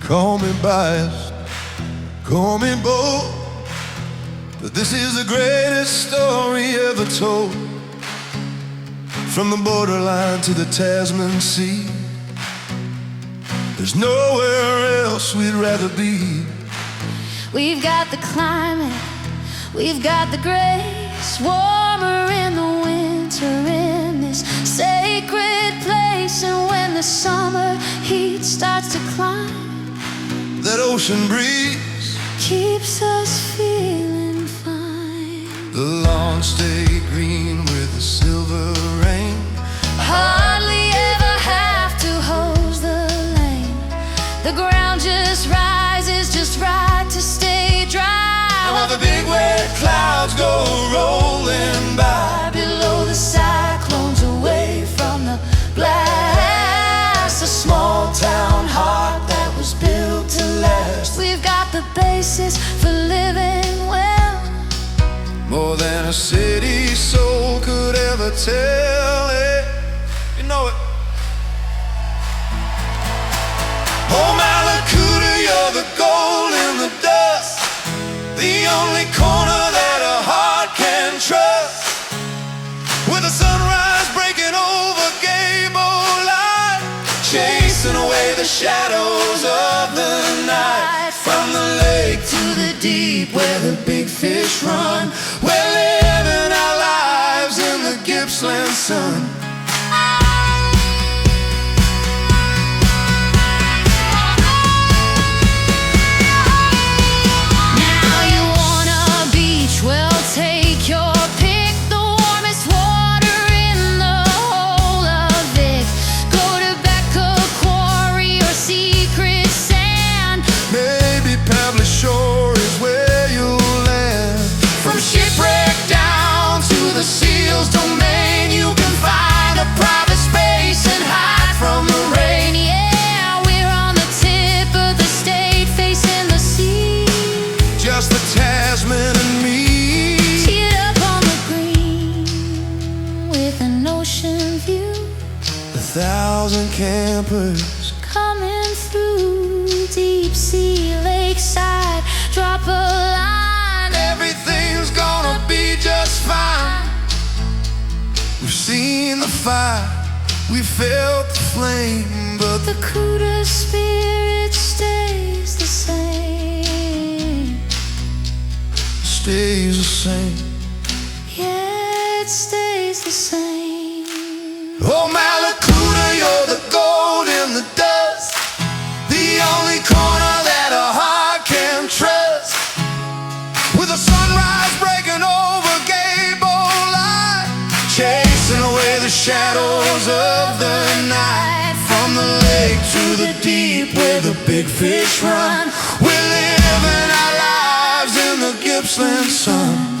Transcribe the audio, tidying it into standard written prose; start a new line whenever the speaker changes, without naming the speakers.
Call me biased, call me bold, but this is the greatest story ever told. From the borderline to the Tasman Sea, there's nowhere else we'd rather be.
We've got the climate, we've got the grace, warmer in the winter in this sacred place. And when the summer heat starts to climb,
that ocean breeze
keeps us feeling fine.
The lawns stay green with the silver rain.
Hardly ever have to hose the lane. The ground just rises just right to stay dry.
And while the big wet clouds go rolling by,
below the cyclones, away from the blast, a small town heart that was built to last. We've got the basis for living well,
more than a city soul could ever tell it. You know it. Oh, Mallacoota, you're the gold in the dust, the only corner that a heart can trust. With the sunrise breaking over Gabo Light, chasing away the shadows of the night. From the lake to the deep where the big fish run, we're living our lives in the Gippsland sun. Shore is where you'll land. From Shipwreck down to the seal's domain, you can find a private space and hide from the rain.
Yeah, we're on the tip of the state, facing the sea.
Just the Tasman and me,
teed up on the green with an ocean view.
1,000 campers
coming through, deep sea, lakeside, drop a line.
Everything's gonna be just fine. We've seen the fire, we felt the flame, but
the Cuda spirit stays the same.
Stays the same.
Yeah, it stays the same.
Oh, Mallacoota, you're the gold in the dust, the only corner that a heart can trust. With the sunrise breaking over Gabo Light, chasing away the shadows of the night. From the lake to the deep where the big fish run, we're living our lives in the Gippsland sun.